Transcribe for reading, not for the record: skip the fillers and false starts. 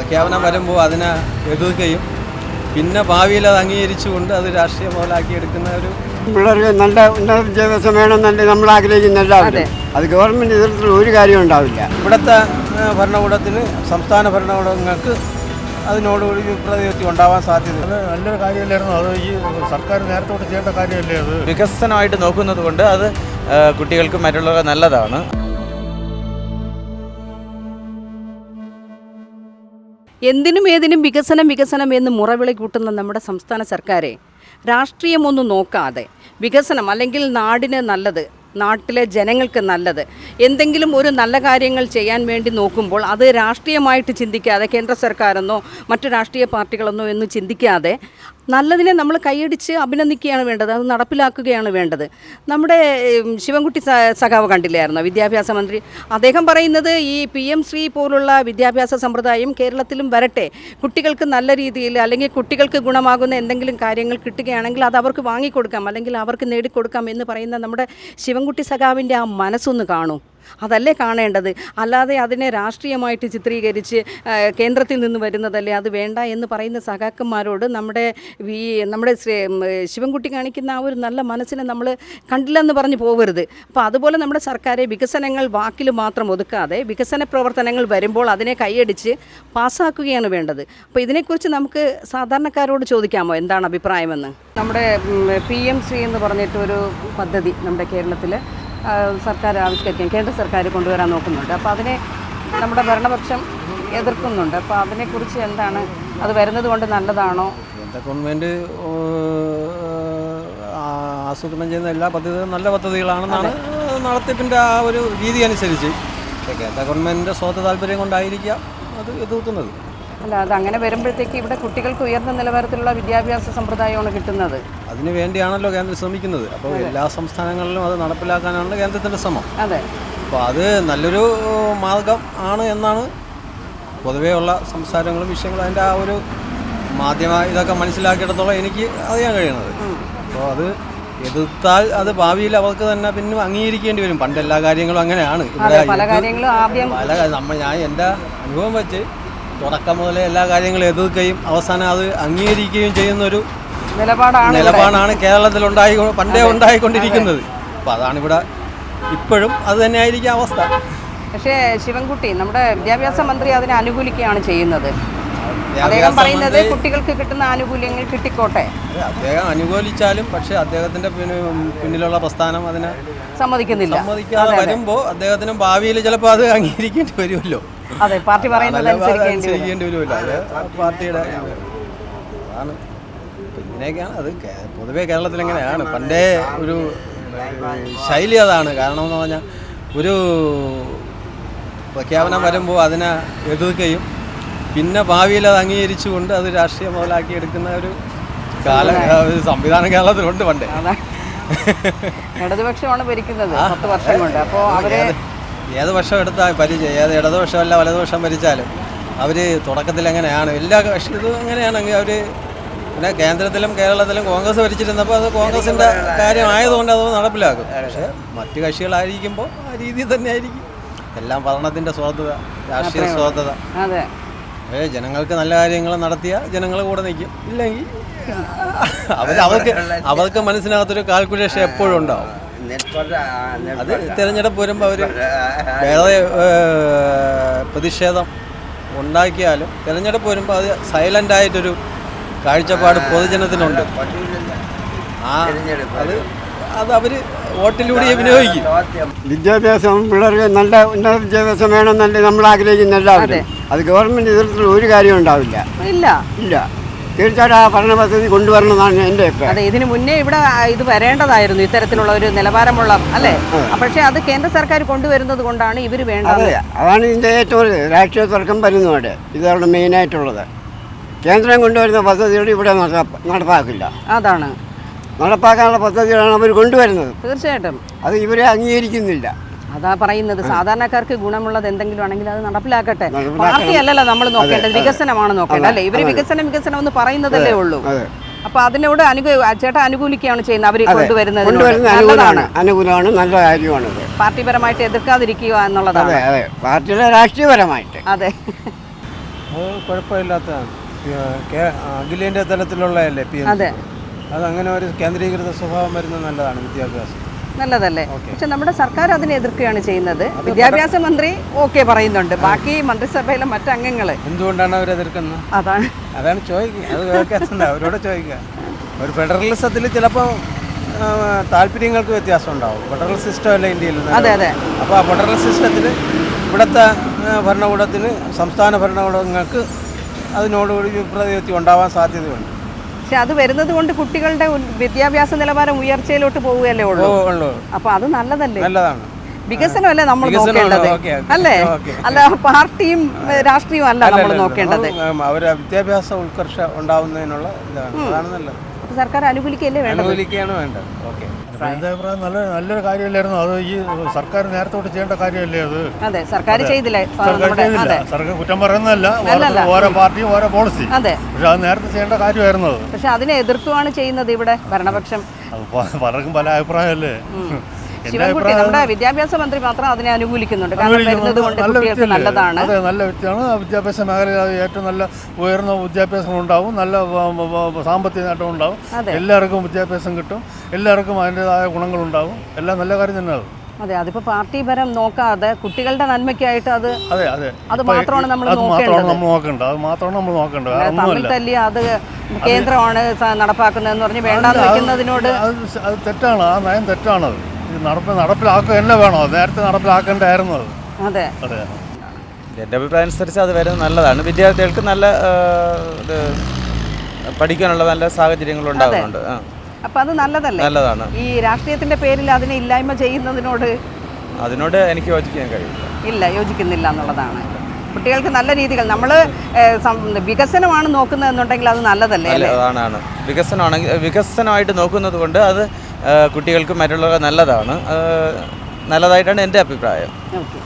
പ്രഖ്യാപനം വരുമ്പോൾ അതിനെ എതിർക്കുകയും പിന്നെ ഭാവിയിൽ അത് അംഗീകരിച്ചുകൊണ്ട് അത് രാഷ്ട്രീയ മുതലാക്കിയെടുക്കുന്ന ഒരു പിള്ളേർക്ക് നല്ല ഉന്നത വിദ്യാഭ്യാസം വേണമെന്നല്ലേ നമ്മൾ ആഗ്രഹിക്കുന്നില്ല. അത് ഗവൺമെൻറ് ഇത്തരത്തിൽ ഒരു കാര്യം ഉണ്ടാവില്ല. ഇവിടുത്തെ ഭരണകൂടത്തിന് സംസ്ഥാന ഭരണകൂടങ്ങൾക്ക് അതിനോടുകൂടി വിപ്രതിപത്തി ഉണ്ടാവാൻ സാധ്യത. അത് നല്ലൊരു കാര്യമല്ലായിരുന്നു. അത് ഈ സർക്കാർ നേരത്തോട്ട് ചെയ്യേണ്ട കാര്യമല്ലേ. അത് വികസനമായിട്ട് നോക്കുന്നത് കൊണ്ട് അത് കുട്ടികൾക്ക് മറ്റുള്ളവർ നല്ലതാണ്. എന്തിനും ഏതിനും വികസനം വികസനം എന്ന് മുറവിളി കൂട്ടുന്ന നമ്മുടെ സംസ്ഥാന സർക്കാരെ രാഷ്ട്രീയമൊന്നും നോക്കാതെ വികസനം അല്ലെങ്കിൽ നാടിന് നല്ലത്, നാട്ടിലെ ജനങ്ങൾക്ക് നല്ലത്, എന്തെങ്കിലും ഒരു നല്ല കാര്യങ്ങൾ ചെയ്യാൻ വേണ്ടി നോക്കുമ്പോൾ അത് രാഷ്ട്രീയമായിട്ട് ചിന്തിക്കാതെ കേന്ദ്ര സർക്കാരെന്നോ മറ്റു രാഷ്ട്രീയ പാർട്ടികളെന്നോ എന്ന് ചിന്തിക്കാതെ നല്ലതിനെ നമ്മൾ കൈയടിച്ച് അഭിനന്ദിക്കുകയാണ് വേണ്ടത്, അത് നടപ്പിലാക്കുകയാണ് വേണ്ടത്. നമ്മുടെ ശിവൻകുട്ടി സഖാവ് കണ്ടില്ലായിരുന്നോ, വിദ്യാഭ്യാസ മന്ത്രി? അദ്ദേഹം പറയുന്നത് ഈ PM ശ്രീ പോലുള്ള വിദ്യാഭ്യാസ സമ്പ്രദായം കേരളത്തിലും വരട്ടെ, കുട്ടികൾക്ക് നല്ല രീതിയിൽ അല്ലെങ്കിൽ കുട്ടികൾക്ക് ഗുണമാകുന്ന എന്തെങ്കിലും കാര്യങ്ങൾ കിട്ടുകയാണെങ്കിൽ അത് അവർക്ക് വാങ്ങിക്കൊടുക്കാം അല്ലെങ്കിൽ അവർക്ക് നേടിക്കൊടുക്കാം എന്ന് പറയുന്ന നമ്മുടെ ശിവൻകുട്ടി സഖാവിൻ്റെ ആ മനസ്സൊന്ന് കാണൂ. അതല്ലേ കാണേണ്ടത്, അല്ലാതെ അതിനെ രാഷ്ട്രീയമായിട്ട് ചിത്രീകരിച്ച് കേന്ദ്രത്തിൽ നിന്ന് വരുന്നതല്ലേ അത് വേണ്ട എന്ന് പറയുന്ന സഖാക്കന്മാരോട് നമ്മുടെ ശിവൻകുട്ടി കാണിക്കുന്ന ആ ഒരു നല്ല മനസ്സിനെ നമ്മൾ കണ്ടില്ലെന്ന് പറഞ്ഞ് പോകരുത്. അപ്പോൾ അതുപോലെ നമ്മുടെ സർക്കാരെ വികസനങ്ങൾ വാക്കിൽ മാത്രം ഒതുക്കാതെ വികസന പ്രവർത്തനങ്ങൾ വരുമ്പോൾ അതിനെ കൈയടിച്ച് പാസ്സാക്കുകയാണ് വേണ്ടത്. അപ്പോൾ ഇതിനെക്കുറിച്ച് നമുക്ക് സാധാരണക്കാരോട് ചോദിക്കാമോ എന്താണ് അഭിപ്രായമെന്ന്? നമ്മുടെ PM ശ്രീ എന്ന് പറഞ്ഞിട്ടൊരു പദ്ധതി നമ്മുടെ കേരളത്തിൽ സർക്കാർ ആവിഷ്കരിക്കാൻ കേന്ദ്ര സർക്കാർ കൊണ്ടുവരാൻ നോക്കുന്നുണ്ട്. അപ്പോൾ അതിനെ നമ്മുടെ ഭരണപക്ഷം എതിർക്കുന്നുണ്ട്. അപ്പോൾ അതിനെക്കുറിച്ച് എന്താണ്, അത് വരുന്നത് കൊണ്ട് നല്ലതാണോ? കേന്ദ്ര ഗവൺമെൻറ് ആസൂത്രണം ചെയ്യുന്ന എല്ലാ പദ്ധതികളും നല്ല പദ്ധതികളാണെന്നാണ് നടത്തിപ്പിൻ്റെ ആ ഒരു രീതി അനുസരിച്ച്. പക്ഷേ കേന്ദ്ര ഗവൺമെൻറ്റിൻ്റെ സ്വാർത്ഥ താല്പര്യം കൊണ്ടായിരിക്കാം അത് എതിർക്കുന്നത്. അല്ല, അത് അങ്ങനെ വരുമ്പോഴത്തേക്ക് ഇവിടെ കുട്ടികൾക്ക് ഉയർന്ന നിലവാരത്തിലുള്ള വിദ്യാഭ്യാസ സമ്പ്രദായമാണ് കിട്ടുന്നത്. അതിന് വേണ്ടിയാണല്ലോ കേന്ദ്രം ശ്രമിക്കുന്നത്. അപ്പോൾ എല്ലാ സംസ്ഥാനങ്ങളിലും അത് നടപ്പിലാക്കാനാണ് കേന്ദ്രത്തിൻ്റെ ശ്രമം. അതെ. അപ്പോൾ അത് നല്ലൊരു മാർഗം ആണ് എന്നാണ് പൊതുവേ ഉള്ള സംസാരങ്ങളും വിഷയങ്ങളും അതിൻ്റെ ആ ഒരു മാധ്യമ ഇതൊക്കെ മനസ്സിലാക്കിയിടത്തോളം എനിക്ക് അറിയാൻ കഴിയുന്നത്. അപ്പോൾ അത് എതിർത്താൽ അത് ഭാവിയിൽ അവർക്ക് തന്നെ പിന്നെ അംഗീകരിക്കേണ്ടി വരും. പണ്ട് എല്ലാ കാര്യങ്ങളും അങ്ങനെയാണ്. പല കാര്യങ്ങളും ആദ്യം ഞാൻ എൻ്റെ അനുഭവം വെച്ച് തുടക്കം മുതലേ എല്ലാ കാര്യങ്ങളും എതിർക്കുകയും അവസാനം അത് അംഗീകരിക്കുകയും ചെയ്യുന്നൊരു നിലപാടാണ് കേരളത്തിൽ പണ്ടേ ഉണ്ടായിക്കൊണ്ടിരിക്കുന്നത്. അപ്പോൾ അതാണിവിടെ ഇപ്പോഴും അത് തന്നെയായിരിക്കും അവസ്ഥ. പക്ഷേ ശിവൻകുട്ടി നമ്മുടെ വിദ്യാഭ്യാസ മന്ത്രി അതിനെ അനുകൂലിക്കുകയാണ് ചെയ്യുന്നത്. അദ്ദേഹം പറയുന്നത് കുട്ടികൾക്ക് കിട്ടുന്ന ആനുകൂല്യങ്ങൾ കിട്ടിക്കോട്ടെ. അദ്ദേഹം അനുകൂലിച്ചാലും പക്ഷേ അദ്ദേഹത്തിൻ്റെ പിന്നിലുള്ള പ്രസ്ഥാനം അതിനെ സമ്മതിക്കാതെ വരുമ്പോൾ അദ്ദേഹത്തിനും ഭാവിയിൽ ചിലപ്പോൾ അത് അംഗീകരിക്കേണ്ടി വരുമല്ലോ. അതെ, പാർട്ടി പറയുന്നത് അനുസരിക്കേണ്ടി വരുമല്ലോ. അത് പാർട്ടിയുടെ അതാണ്. ഇങ്ങനെയൊക്കെയാണ് അത് പൊതുവേ കേരളത്തിൽ എങ്ങനെയാണ് പണ്ടേ ഒരു ശൈലി അതാണ്. കാരണം എന്ന് പറഞ്ഞാൽ ഒരു പ്രഖ്യാപനം വരുമ്പോൾ അതിനെ എതിർക്കുകയും പിന്നെ ഭാവിയിൽ അത് അംഗീകരിച്ചുകൊണ്ട് അത് രാഷ്ട്രീയ മുതലാക്കിയെടുക്കുന്ന ഒരു സംവിധാനം കേരളത്തിലുണ്ട് പണ്ടേ. ഇടതുപക്ഷമാണ് ഭരിക്കുന്നത് 10 വർഷം കൊണ്ട്. അപ്പോൾ അവര് ഏത് വർഷം എടുത്താൽ പരിചയം, ഏത് ഇടതുപക്ഷമല്ല വലതുപക്ഷം ഭരിച്ചാലും അവർ തുടക്കത്തിൽ എങ്ങനെയാണ് എല്ലാ ഇതും അങ്ങനെയാണെങ്കിൽ അവർ പിന്നെ കേന്ദ്രത്തിലും കേരളത്തിലും കോൺഗ്രസ് ഭരിച്ചിരുന്നപ്പോൾ അത് കോൺഗ്രസിൻ്റെ കാര്യമായതുകൊണ്ട് അത് നടപ്പിലാക്കും. പക്ഷേ മറ്റു കക്ഷികളായിരിക്കുമ്പോൾ ആ രീതിയിൽ തന്നെ ആയിരിക്കും. എല്ലാം ഭരണത്തിൻ്റെ സ്വാർത്ഥത, രാഷ്ട്രീയ സ്വാർത്ഥത. അതെ, ജനങ്ങൾക്ക് നല്ല കാര്യങ്ങൾ നടത്തിയ ജനങ്ങൾ കൂടെ നിൽക്കും, ഇല്ലെങ്കിൽ അവർക്ക് മനസ്സിനകത്തൊരു കാൽക്കുലേഷൻ എപ്പോഴും ഉണ്ടാവും. അത് തിരഞ്ഞെടുപ്പ് വരുമ്പോൾ അവർ വേറെ പ്രതിഷേധം ഉണ്ടാക്കിയാലും തിരഞ്ഞെടുപ്പ് വരുമ്പോൾ അത് സൈലൻ്റായിട്ടൊരു കാഴ്ചപ്പാട് പൊതുജനത്തിനുണ്ട്. അത് അവർ വോട്ടിലൂടെ വിനിയോഗിക്കും. വിദ്യാഭ്യാസം പിള്ളേർക്ക് നല്ല ഉന്നത വിദ്യാഭ്യാസം വേണമെന്നല്ലേ നമ്മൾ ആഗ്രഹിക്കുന്നില്ല. അത് ഗവൺമെൻറ് ഇത്തരത്തിൽ ഒരു കാര്യം ഉണ്ടാവില്ല. ഇല്ല തീർച്ചയായിട്ടും ആ പഠന പദ്ധതി കൊണ്ടുവരണമെന്നാണ് എൻ്റെ അഭിപ്രായം. അതെ, ഇതിനു മുന്നേ ഇവിടെ ഇത് വരേണ്ടതായിരുന്നു, ഇത്തരത്തിലുള്ള ഒരു നിലവാരമുള്ള അല്ലേ. പക്ഷേ അത് കേന്ദ്ര സർക്കാർ കൊണ്ടുവരുന്നത് കൊണ്ടാണ് ഇവർ വേണ്ടത്. അതാണ് ഇതിൻ്റെ ഏറ്റവും രാഷ്ട്രീയ തർക്കം വരുന്നതോടെ. ഇതാണ് മെയിനായിട്ടുള്ളത്. കേന്ദ്രം കൊണ്ടുവരുന്ന പദ്ധതികൾ ഇവിടെ നടപ്പാക്കില്ല. അതാണ് നടപ്പാക്കാനുള്ള പദ്ധതികളാണ് അവർ കൊണ്ടുവരുന്നത്. തീർച്ചയായിട്ടും അത് ഇവരെ അംഗീകരിക്കുന്നില്ല. അതാ പറയുന്നത്, സാധാരണക്കാർക്ക് ഗുണമുള്ളത് എന്തെങ്കിലും ആണെങ്കിൽ അത് നടപ്പിലാക്കട്ടെ. പാർട്ടി അല്ലല്ലോ നമ്മൾ നോക്കേണ്ടത്, വികസനമാണ് നോക്കേണ്ടത് അല്ലേ. ഇവര് വികസനം എന്ന് പറയുന്നതല്ലേ ഉള്ളൂ. അപ്പൊ അതിനോട് ചേട്ടാ അനുകൂലിക്കുകയാണ് ചെയ്യുന്നത്. അവർ കൊണ്ടുവരുന്നത് അനുകൂലമാണ്, നല്ല കാര്യമാണ്. പാർട്ടിപരമായിട്ട് എതിർക്കാതിരിക്കുക എന്നുള്ളതാണ്. പാർട്ടിയുടെ രാഷ്ട്രീയപരമായിട്ട്. അതെ. അത് കുഴപ്പമില്ലാത്തതാണ്. അഖിലേന്ത്യാ തലത്തിലുള്ളതല്ലേ PMC. അതെ. അതങ്ങനെ ഒരു കേന്ദ്രീകൃത സ്വഭാവം വരുന്നത് നല്ലതാണ് വിദ്യാഭ്യാസം. നല്ലതല്ലേ? പക്ഷെ നമ്മുടെ സർക്കാർ അതിനെ എതിർക്കുകയാണ് ചെയ്യുന്നത്. വിദ്യാഭ്യാസ മന്ത്രി ഓക്കെ പറയുന്നുണ്ട്, ബാക്കി മന്ത്രിസഭയിലെ മറ്റംഗങ്ങൾ എന്തുകൊണ്ടാണ് അവർ എതിർക്കുന്നത്? അതാണ് ചോദിക്കുക. അത് കേൾക്കാത്തത് അവരോട് ചോദിക്കുക. ഒരു ഫെഡറലിസത്തിൽ ചിലപ്പോൾ താല്പര്യങ്ങൾക്ക് വ്യത്യാസം ഉണ്ടാവും. ഫെഡറൽ സിസ്റ്റം അല്ല ഇന്ത്യയിൽ. അതെ അതെ. അപ്പോൾ ആ ഫെഡറൽ സിസ്റ്റത്തിൽ ഇവിടുത്തെ ഭരണകൂടത്തിന് സംസ്ഥാന ഭരണകൂടങ്ങൾക്ക് അതിനോടുകൂടി വിപ്രതിപത്തി ഉണ്ടാവാൻ സാധ്യതയുണ്ട്. പക്ഷെ അത് വരുന്നത് കൊണ്ട് കുട്ടികളുടെ വിദ്യാഭ്യാസ നിലവാരം ഉയർച്ചയിലോട്ട് പോവുകയല്ലേ ഉള്ളൂ. അപ്പോൾ അത് നല്ലതല്ലേ? നല്ലതാണ്. വികസനമല്ലേ നമ്മൾ നോക്കേണ്ടത്, അല്ലേ? അല്ല പാർട്ടിയും രാഷ്ട്രീയവും അല്ല നമ്മൾ നോക്കേണ്ടത്. അവരുടെ വിദ്യാഭ്യാസ ഉത്കർഷ ഉണ്ടാവുന്നതിനുള്ള ഇതാണ്. അതാണ് നല്ലത്. സർക്കാർ അനുകൂലിക്കുകയല്ലേ വേണ്ടത്? അനുകൂലിക്കുകയാണ് വേണ്ടത്. ഓക്കെ. എൻ്റെ അഭിപ്രായം നല്ലൊരു കാര്യമല്ലായിരുന്നു അത്. ഈ സർക്കാർ നേരത്തെ തൊട്ട് ചെയ്യേണ്ട കാര്യമല്ലേ അത്? അതെ, സർക്കാർ ചെയ്തില്ലേ? സർക്കാർ കുറ്റം പറയുന്നതല്ല, ഓരോ പാർട്ടിയും ഓരോ പോളിസി. അതെ, പക്ഷെ അത് നേരത്തെ ചെയ്യേണ്ട കാര്യമായിരുന്നു അത്. പക്ഷെ അതിനെ എതിർത്തുമാണ് ചെയ്യുന്നത് ഇവിടെ ഭരണപക്ഷം. പലർക്കും പല അഭിപ്രായമല്ലേ. ശിവൻകുട്ടി നമ്മുടെ വിദ്യാഭ്യാസ മന്ത്രി മാത്രം അതിനെ അനുകൂലിക്കുന്നുണ്ട്. കാരണം വരുന്നത് കൊണ്ട് കുട്ടികൾക്ക് നല്ലതാണ്. അതെ, നല്ല വ്യക്തിയാണ്. വിദ്യാഭ്യാസ മേഖലയിൽ ഏറ്റവും നല്ല ഉയർന്ന വിദ്യാഭ്യാസം ഉണ്ടാവും, നല്ല സാമ്പത്തിക നേട്ടം ഉണ്ടാവും, എല്ലാവർക്കും വിദ്യാഭ്യാസം കിട്ടും, എല്ലാവർക്കും അതിൻ്റെതായ ഗുണങ്ങളുണ്ടാവും. എല്ലാം നല്ല കാര്യം തന്നെയാണ്. അതെ, അതിപ്പോൾ പാർട്ടി പരം നോക്കാതെ കുട്ടികളുടെ നന്മയ്ക്കായിട്ട് അത് അത് മാത്രമാണ് നമ്മൾ നോക്കേണ്ടത്. തമ്മിൽ തല്ലി അത് കേന്ദ്രമാണ് നടപ്പാക്കുന്നതെന്ന് പറഞ്ഞ് വേണ്ടാന്ന് വെക്കുന്നതിനോട് അത് തെറ്റാണ്. ആ നയം തെറ്റാണത്. നടപ്പിലാക്കുക തന്നെ വേണോ? നേരത്തെ നടപ്പിലാക്കേണ്ടായിരുന്നു അത്. അതെ. എൻ്റെ അഭിപ്രായം അനുസരിച്ച് അത് വരുന്നത് നല്ലതാണ്. വിദ്യാർത്ഥികൾക്ക് നല്ല ഇത് പഠിക്കാനുള്ള നല്ല സാഹചര്യങ്ങൾ ഉണ്ടാകുന്നുണ്ട്. അപ്പം അത് നല്ലതല്ലേ? നല്ലതാണ്. ഈ രാഷ്ട്രീയത്തിൻ്റെ പേരിൽ അതിനെ ഇല്ലായ്മ ചെയ്യുന്നതിനോട് എനിക്ക് യോജിക്കാൻ കഴിയില്ല. യോജിക്കുന്നില്ല എന്നുള്ളതാണ്. കുട്ടികൾക്ക് നല്ല രീതികൾ നമ്മൾ വികസനമാണ് നോക്കുന്നതെന്നുണ്ടെങ്കിൽ അത് നല്ലതല്ലേ? അതാണ് വികസനമായിട്ട് നോക്കുന്നത് കൊണ്ട് അത് കുട്ടികൾക്ക് മറ്റുള്ളവർ നല്ലതാണ്. നല്ലതായിട്ടാണ് എൻ്റെ അഭിപ്രായം. ഓക്കെ.